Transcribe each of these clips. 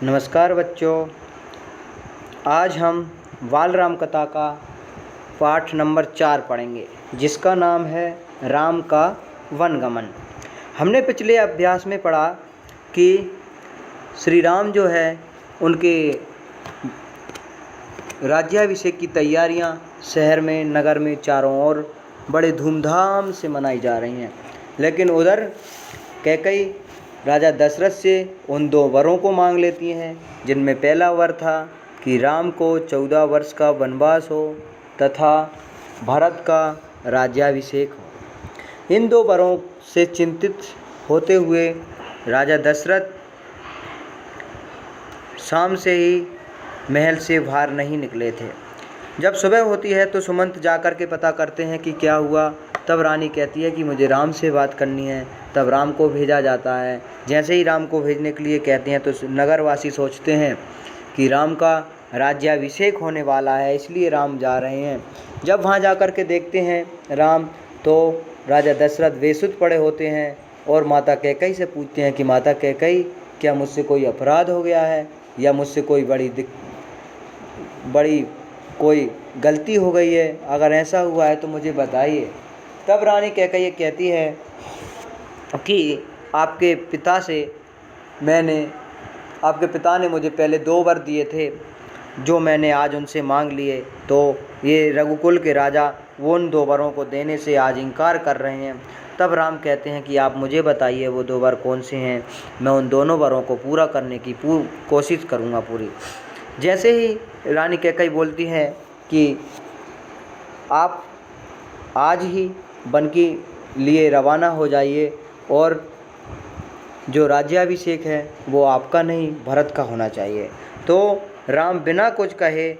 नमस्कार बच्चों, आज हम बाल राम कथा का पाठ नंबर 4 पढ़ेंगे, जिसका नाम है राम का वनगमन। हमने पिछले अभ्यास में पढ़ा कि श्री राम जो है उनके राज्याभिषेक की तैयारियां शहर में, नगर में चारों ओर बड़े धूमधाम से मनाई जा रही हैं। लेकिन उधर कैकई राजा दशरथ से उन 2 वरों को मांग लेती हैं, जिनमें पहला वर था कि राम को 14 वर्ष का वनवास हो तथा भरत का राज्याभिषेक हो। इन 2 वरों से चिंतित होते हुए राजा दशरथ शाम से ही महल से बाहर नहीं निकले थे। जब सुबह होती है तो सुमंत जाकर के पता करते हैं कि क्या हुआ। तब रानी कहती है कि मुझे राम से बात करनी है। तब राम को भेजा जाता है। जैसे ही राम को भेजने के लिए कहते हैं तो नगरवासी सोचते हैं कि राम का राज्याभिषेक होने वाला है, इसलिए राम जा रहे हैं। जब वहाँ जाकर के देखते हैं राम, तो राजा दशरथ बेसुध पड़े होते हैं और माता कैकई से पूछते हैं कि माता कैकई, क्या मुझसे कोई अपराध हो गया है या मुझसे कोई बड़ी कोई गलती हो गई है? अगर ऐसा हुआ है तो मुझे बताइए। तब रानी कैकई कहती है कि आपके पिता ने मुझे पहले 2 वर दिए थे, जो मैंने आज उनसे मांग लिए। तो ये रघुकुल के राजा वो उन 2 वरों को देने से आज इनकार कर रहे हैं। तब राम कहते हैं कि आप मुझे बताइए वो 2 वर कौन से हैं, मैं उन दोनों वरों को पूरा करने की कोशिश करूँगा पूरी। जैसे ही रानी कैकई बोलती है कि आप आज ही वन के लिए रवाना हो जाइए और जो राज्याभिषेक है वो आपका नहीं भरत का होना चाहिए। तो राम बिना कुछ कहे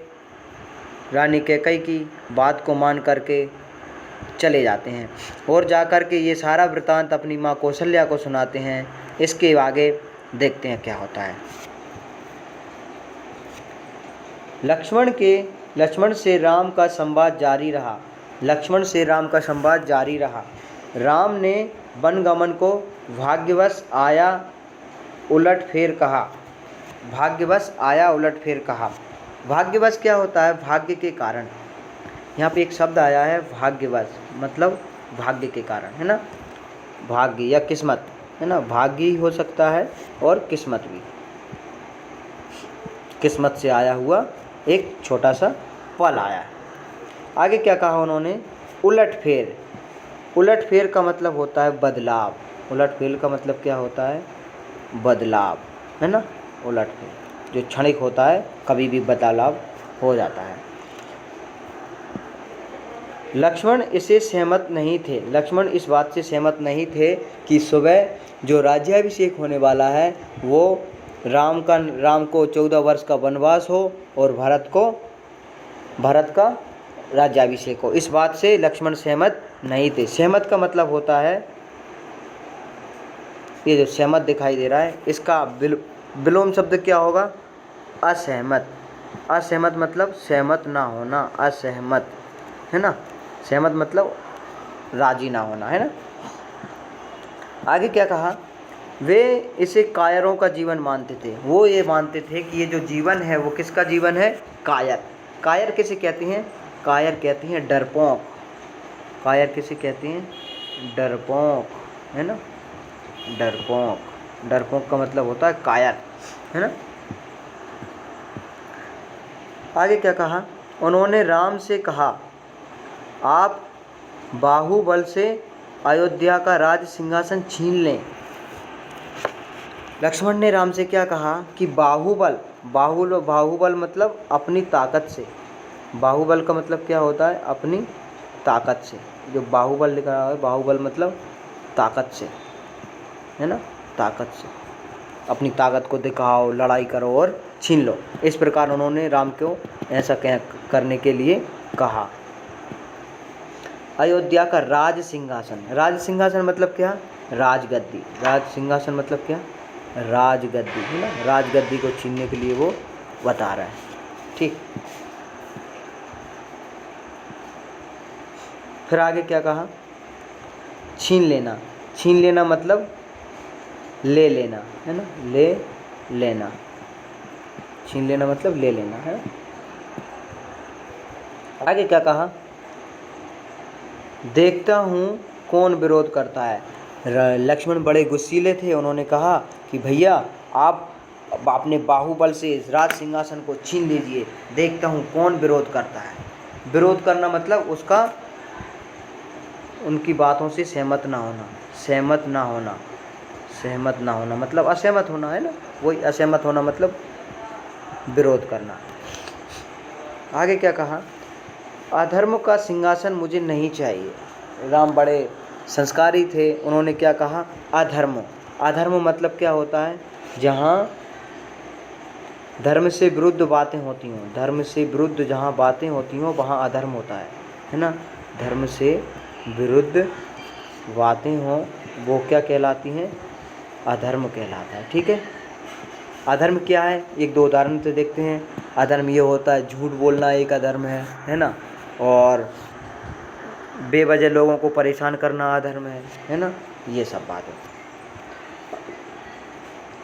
रानी कैकई की बात को मान करके चले जाते हैं और जाकर के ये सारा वृतांत अपनी माँ कौशल्या को सुनाते हैं। इसके आगे देखते हैं क्या होता है। लक्ष्मण से राम का संवाद जारी रहा। राम ने वनगमन को भाग्यवश आया उलटफेर कहा। भाग्यवश क्या होता है? भाग्य के कारण। यहाँ पे एक शब्द आया है भाग्यवश, मतलब भाग्य के कारण, है ना। भाग्य या किस्मत, है ना। भाग्य ही हो सकता है और किस्मत भी। किस्मत से आया हुआ एक छोटा सा पल आया है। आगे क्या कहा उन्होंने? उलटफेर का मतलब होता है बदलाव। उलटफेर का मतलब क्या होता है? बदलाव, है ना। उलटफेर जो क्षणिक होता है, कभी भी बदलाव हो जाता है। लक्ष्मण इस बात से सहमत नहीं थे कि सुबह जो राज्याभिषेक होने वाला है वो राम को 14 वर्ष का वनवास हो और भरत का राज्याभिषेक हो। इस बात से लक्ष्मण सहमत नहीं थे। सहमत का मतलब होता है, ये जो सहमत दिखाई दे रहा है इसका विलोम शब्द क्या होगा? असहमत। असहमत मतलब सहमत ना होना, असहमत, है ना। सहमत मतलब राजी ना होना, है ना। आगे क्या कहा? वे इसे कायरों का जीवन मानते थे। वो ये मानते थे कि ये जो जीवन है वो किसका जीवन है? कायर। कायर किसे कहते हैं? कायर कहती हैं डरपोक। कायर किसे कहती हैं? डरपोक, है ना। डरपोक का मतलब होता है कायर, है ना। आगे क्या कहा? उन्होंने राम से कहा, आप बाहुबल से अयोध्या का राज सिंहासन छीन लें। लक्ष्मण ने राम से क्या कहा कि बाहुबल मतलब अपनी ताकत से। बाहुबल का मतलब क्या होता है? अपनी ताकत से। जो बाहुबल लिखा रहा है, बाहुबल मतलब ताकत से, है ना। ताकत से अपनी ताकत को दिखाओ, लड़ाई करो और छीन लो। इस प्रकार उन्होंने राम को ऐसा करने के लिए कहा। अयोध्या का राज सिंहासन मतलब क्या? राजगद्दी। राज सिंहासन मतलब क्या? राजगद्दी, है ना। राजगद्दी को छीनने के लिए वो बता रहा है। ठीक, फिर आगे क्या कहा? छीन लेना मतलब ले लेना, है ना। ले लेना। छीन लेना मतलब ले लेना है। आगे क्या कहा, देखता हूँ कौन विरोध करता है। लक्ष्मण बड़े गुस्सीले थे, उन्होंने कहा कि भैया आप अपने बाहुबल से इस राज सिंहासन को छीन लीजिए, देखता हूँ कौन विरोध करता है। विरोध करना मतलब उसका, उनकी बातों से सहमत ना होना, सहमत ना होना, सहमत ना होना मतलब असहमत होना है ना, वही असहमत होना मतलब विरोध करना। आगे क्या कहा, अधर्म का सिंहासन मुझे नहीं चाहिए। राम बड़े संस्कारी थे, उन्होंने क्या कहा, अधर्म। अधर्म मतलब क्या होता है, जहाँ धर्म से विरुद्ध बातें होती हों, धर्म से विरुद्ध जहाँ बातें होती हों वहाँ अधर्म होता है ना। धर्म से विरुद्ध बातें हों वो क्या कहलाती हैं, अधर्म कहलाता है। ठीक है, अधर्म क्या है, एक दो उदाहरण से देखते हैं। अधर्म ये होता है, झूठ बोलना एक अधर्म है ना, और बेवजह लोगों को परेशान करना अधर्म है ना, ये सब बात है।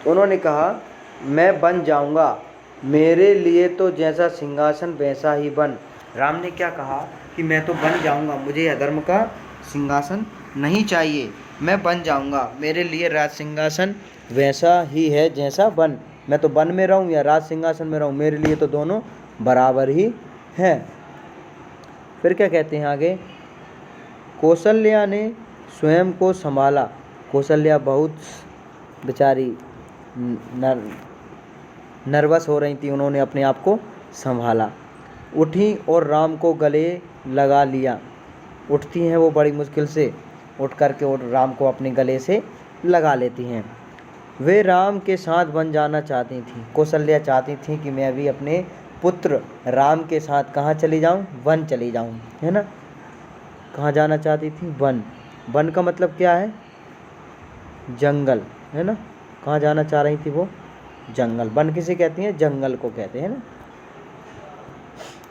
उन्होंने कहा मैं बन जाऊंगा, मेरे लिए तो जैसा सिंहासन वैसा ही बन। राम ने क्या कहा कि मैं तो बन जाऊंगा, मुझे अधर्म का सिंहासन नहीं चाहिए, मैं बन जाऊंगा, मेरे लिए राज सिंहासन वैसा ही है जैसा बन। मैं तो वन में रहूं या राज सिंहासन में रहूं, मेरे लिए तो दोनों बराबर ही हैं। फिर क्या कहते हैं आगे, कौशल्या ने स्वयं को संभाला। कौशल्या बहुत बेचारी नर्वस हो रही थी, उन्होंने अपने आप को संभाला। उठी और राम को गले लगा लिया। उठती हैं वो बड़ी मुश्किल से, उठ करके और राम को अपने गले से लगा लेती हैं। वे राम के साथ बन जाना चाहती थीं। कौशल्या चाहती थी कि मैं भी अपने पुत्र राम के साथ कहाँ चली जाऊँ, वन चली जाऊँ, है ना। कहाँ जाना चाहती थी, वन। वन का मतलब क्या है, जंगल, है ना। कहाँ जाना चाह रही थी वो, जंगल। वन किसे कहती हैं, जंगल को कहते हैं ना।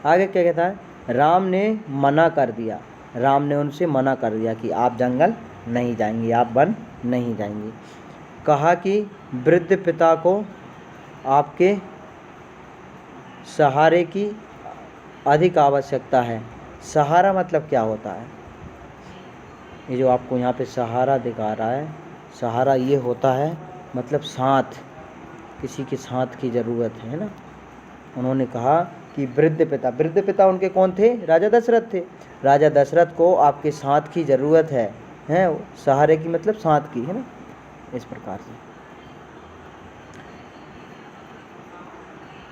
आगे क्या कहता है, राम ने मना कर दिया। राम ने उनसे मना कर दिया कि आप जंगल नहीं जाएंगी, आप वन नहीं जाएंगी। कहा कि वृद्ध पिता को आपके सहारे की अधिक आवश्यकता है। सहारा मतलब क्या होता है, ये जो आपको यहाँ पे सहारा दिखा रहा है, सहारा ये होता है मतलब साथ, किसी के साथ की ज़रूरत है ना। उन्होंने कहा कि वृद्ध पिता, वृद्ध पिता उनके कौन थे, राजा दशरथ थे। राजा दशरथ को आपके साथ की ज़रूरत है, सहारे की मतलब साथ की, है ना, इस प्रकार से।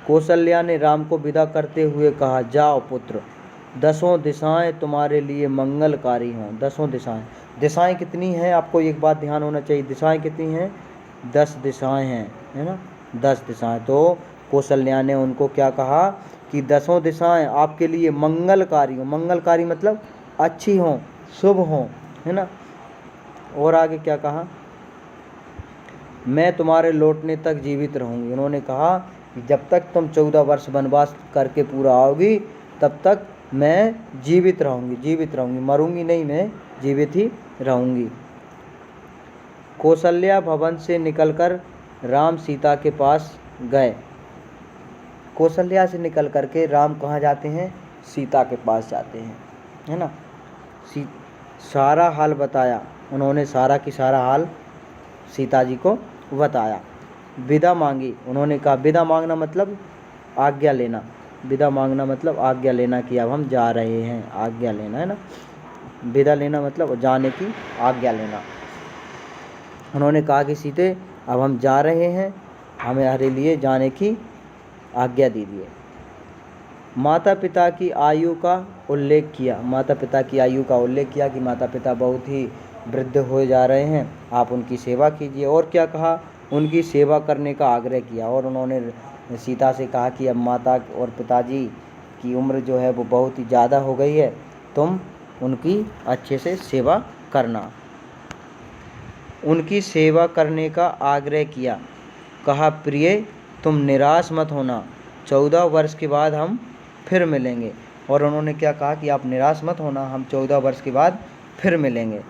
कौशल्या ने राम को विदा करते हुए कहा, जाओ पुत्र, 10 दिशाएं तुम्हारे लिए मंगलकारी हों। 10 दिशाएं, दिशाएं कितनी हैं, आपको एक बात ध्यान होना चाहिए, दिशाएं कितनी हैं, 10 दिशाएं हैं, है ना, 10 दिशाएं। तो कौशल्या ने उनको क्या कहा कि 10 दिशाएं आपके लिए मंगलकारी हों। मंगलकारी मतलब अच्छी हों, शुभ हों, है ना। और आगे क्या कहा, मैं तुम्हारे लौटने तक जीवित रहूंगी। उन्होंने कहा कि जब तक तुम 14 वर्ष वनवास करके पूरा आओगी तब तक मैं जीवित रहूंगी, जीवित रहूंगी, मरूंगी नहीं, मैं जीवित ही रहूंगी। कौशल्या भवन से निकलकर राम सीता के पास गए। कौशल्या से निकल करके राम कहाँ जाते हैं, सीता के पास जाते हैं, है ना। सारा हाल बताया उन्होंने, सारा की सारा हाल सीता जी को बताया। विदा मांगी, उन्होंने कहा, विदा मांगना मतलब आज्ञा लेना, विदा मांगना मतलब आज्ञा लेना कि अब हम जा रहे हैं, आज्ञा लेना, है ना। विदा लेना मतलब जाने की आज्ञा लेना। उन्होंने कहा कि सीते अब हम जा रहे हैं, हमारे लिए जाने की आज्ञा दीजिए। माता पिता की आयु का उल्लेख किया, माता पिता की आयु का उल्लेख किया कि माता पिता बहुत ही वृद्ध हो जा रहे हैं, आप उनकी सेवा कीजिए। और क्या कहा, उनकी सेवा करने का आग्रह किया। और उन्होंने सीता से कहा कि अब माता और पिताजी की उम्र जो है वो बहुत ही ज़्यादा हो गई है, तुम उनकी अच्छे से सेवा करना। उनकी सेवा करने का आग्रह किया। कहा, प्रिय तुम निराश मत होना, 14 वर्ष के बाद हम फिर मिलेंगे। और उन्होंने क्या कहा कि आप निराश मत होना, हम 14 वर्ष के बाद फिर मिलेंगे।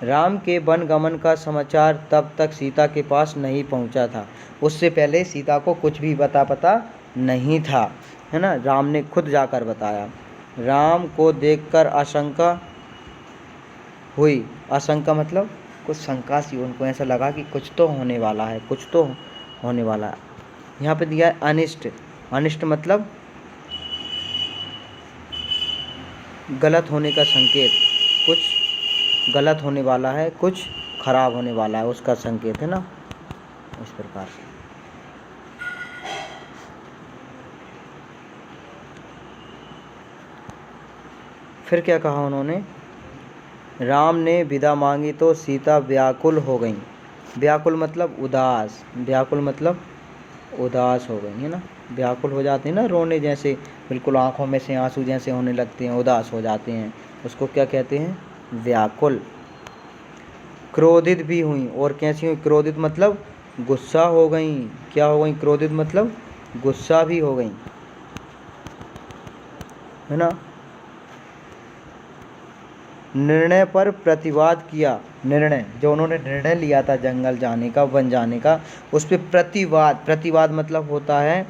राम के वन गमन का समाचार तब तक सीता के पास नहीं पहुंचा था। उससे पहले सीता को कुछ भी पता नहीं था, है ना। राम ने खुद जाकर बताया। राम को देखकर आशंका हुई। आशंका मतलब कुछ शंका सी, उनको ऐसा लगा कि कुछ तो होने वाला है, कुछ तो होने वाला है। यहाँ पे दिया है अनिष्ट। अनिष्ट मतलब गलत होने का संकेत, कुछ गलत होने वाला है, कुछ खराब होने वाला है, उसका संकेत है ना, इस प्रकार से। फिर क्या कहा उन्होंने, राम ने विदा मांगी तो सीता व्याकुल हो गई। व्याकुल मतलब उदास, व्याकुल मतलब उदास हो गई, है ना। व्याकुल हो जाते हैं ना, रोने जैसे, बिल्कुल आंखों में से आंसू जैसे होने लगते हैं, उदास हो जाते हैं, उसको क्या कहते हैं, व्याकुल। क्रोधित भी हुई। और कैसी हुई, क्रोधित मतलब गुस्सा हो गई। क्या हो गई, क्रोधित मतलब गुस्सा भी हो गई, है ना। निर्णय पर प्रतिवाद किया। निर्णय, जो उन्होंने निर्णय लिया था जंगल जाने का, वन जाने का, उस पर प्रतिवाद। प्रतिवाद मतलब होता है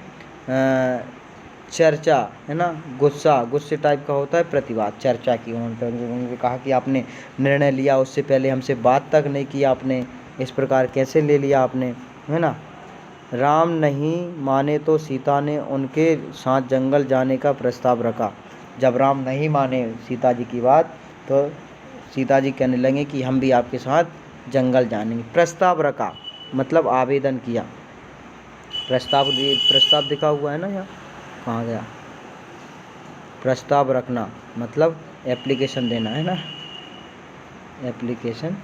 चर्चा, है ना। गुस्सा, गुस्से टाइप का होता है प्रतिवाद, चर्चा की। उन्होंने कहा कि आपने निर्णय लिया, उससे पहले हमसे बात तक नहीं की आपने, इस प्रकार कैसे ले लिया आपने, है ना। राम नहीं माने तो सीता ने उनके साथ जंगल जाने का प्रस्ताव रखा। जब राम नहीं माने सीता जी की बात, तो सीता जी कहने लगे कि हम भी आपके साथ जंगल जाएंगे। प्रस्ताव रखा मतलब आवेदन किया। प्रस्ताव दिखा हुआ है ना, यहाँ कहाँ गया, प्रस्ताव रखना मतलब एप्लीकेशन देना, है ना। एप्लीकेशन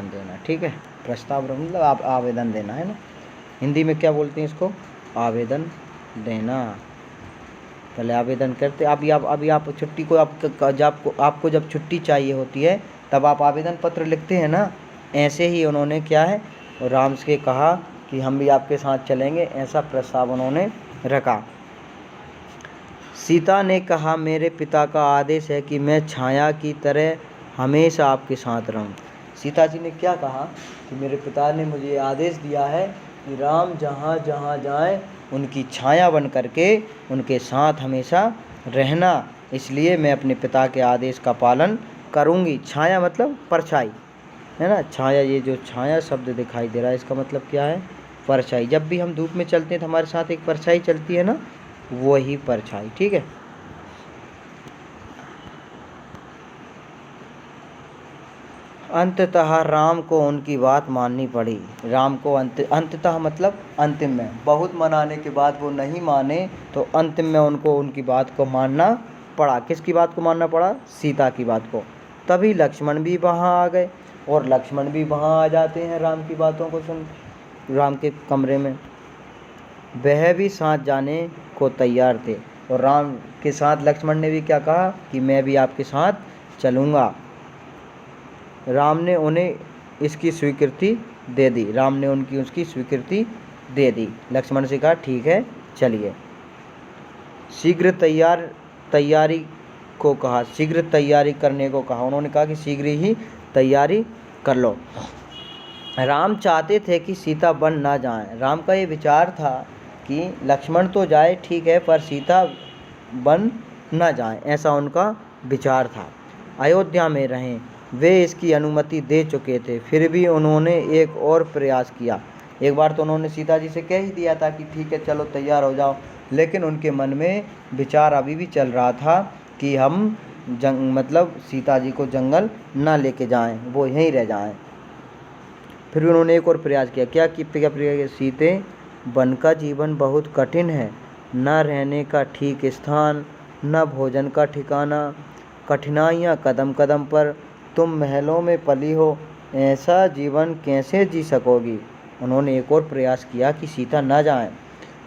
देना, ठीक है। प्रस्ताव मतलब आप आवेदन देना, है ना। हिंदी में क्या बोलते हैं इसको, आवेदन देना। पहले आवेदन करते, अभी आप छुट्टी को आपको जब छुट्टी चाहिए होती है तब आप आवेदन पत्र लिखते हैं ना, ऐसे ही उन्होंने क्या है, राम से कहा कि हम भी आपके साथ चलेंगे, ऐसा प्रस्ताव उन्होंने रखा। सीता ने कहा, मेरे पिता का आदेश है कि मैं छाया की तरह हमेशा आपके साथ रहूं। सीता जी ने क्या कहा कि मेरे पिता ने मुझे आदेश दिया है कि राम जहाँ जहाँ जाए उनकी छाया बन करके उनके साथ हमेशा रहना, इसलिए मैं अपने पिता के आदेश का पालन करूँगी। छाया मतलब परछाई, है ना। छाया, ये जो छाया शब्द दिखाई दे रहा है, इसका मतलब क्या है, परछाई। जब भी हम धूप में चलते हैं तो हमारे साथ एक परछाई चलती है ना, वही परछाई, ठीक है। अंततः राम को उनकी बात माननी पड़ी। राम को अंततः मतलब अंतिम में, बहुत मनाने के बाद वो नहीं माने तो अंतिम में उनको उनकी बात को मानना पड़ा। किसकी बात को मानना पड़ा, सीता की बात को। तभी लक्ष्मण भी वहाँ आ गए, और लक्ष्मण भी वहाँ आ जाते हैं राम की बातों को सुन, राम के कमरे में। वह भी साथ जाने को तैयार थे, और राम के साथ लक्ष्मण ने भी क्या कहा कि मैं भी आपके साथ चलूँगा। राम ने उन्हें इसकी स्वीकृति दे दी। राम ने उसकी स्वीकृति दे दी। लक्ष्मण से कहा ठीक है चलिए। शीघ्र तैयारी को कहा, शीघ्र तैयारी करने को कहा। उन्होंने कहा कि शीघ्र ही तैयारी कर लो। राम चाहते थे कि सीता वन ना जाए। राम का ये विचार था कि लक्ष्मण तो जाए ठीक है, पर सीता वन ना जाए, ऐसा उनका विचार था। अयोध्या में रहें, वे इसकी अनुमति दे चुके थे, फिर भी उन्होंने एक और प्रयास किया। एक बार तो उन्होंने सीता जी से कह ही दिया था कि ठीक है चलो तैयार हो जाओ, लेकिन उनके मन में विचार अभी भी चल रहा था कि हम मतलब सीता जी को जंगल ना लेके जाएं, वो यहीं रह जाएं। फिर भी उन्होंने एक और प्रयास किया। क्या प्रयास, सीते वन का जीवन बहुत कठिन है, न रहने का ठीक स्थान, न भोजन का ठिकाना, कठिनाइयाँ कदम कदम पर, तुम महलों में पली हो, ऐसा जीवन कैसे जी सकोगी। उन्होंने एक और प्रयास किया कि सीता न जाए।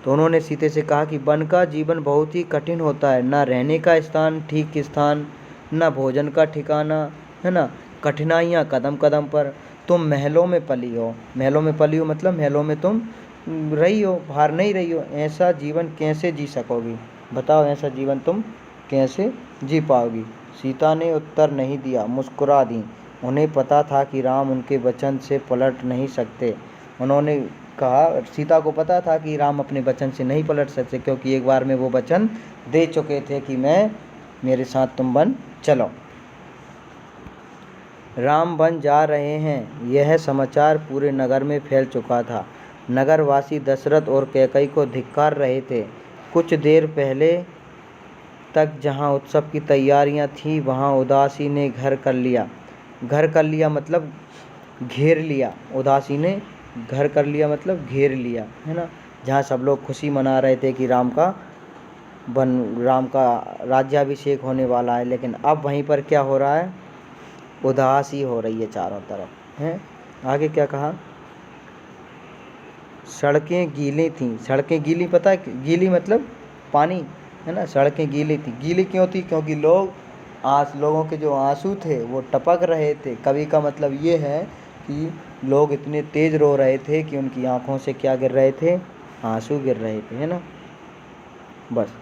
तो उन्होंने सीते से कहा कि वन का जीवन बहुत ही कठिन होता है, न रहने का स्थान ठीक स्थान, न भोजन का ठिकाना, है ना, कठिनाइयाँ कदम कदम पर, तुम महलों में पली हो। महलों में पली हो मतलब महलों में तुम रही हो, बाहर नहीं रही हो, ऐसा जीवन कैसे जी सकोगी, बताओ ऐसा जीवन तुम कैसे जी पाओगी? सीता ने उत्तर नहीं दिया, मुस्कुरा दी। उन्हें पता था कि राम उनके वचन से पलट नहीं सकते। उन्होंने कहा, सीता को पता था कि राम अपने वचन से नहीं पलट सकते, क्योंकि एक बार में वो वचन दे चुके थे कि मेरे साथ तुम वन चलो। राम वन जा रहे हैं, यह समाचार पूरे नगर में फैल चुका था। नगरवासी दशरथ और कैकई को धिक्कार रहे थे। कुछ देर पहले तक जहाँ उत्सव की तैयारियां थी, वहाँ उदासी ने घर कर लिया। घर कर लिया मतलब घेर लिया। उदासी ने घर कर लिया मतलब घेर लिया, है ना। जहाँ सब लोग खुशी मना रहे थे कि राम का राज्याभिषेक होने वाला है, लेकिन अब वहीं पर क्या हो रहा है? उदासी हो रही है चारों तरफ, हैं। आगे क्या कहा? सड़कें गीली थीं। सड़कें गीली, पता है गीली मतलब पानी, है ना। सड़कें गीली थी। गीली क्यों थी? क्योंकि लोगों के जो आंसू थे वो टपक रहे थे। कवि का मतलब ये है कि लोग इतने तेज रो रहे थे कि उनकी आंखों से क्या गिर रहे थे? आंसू गिर रहे थे, है ना। बस।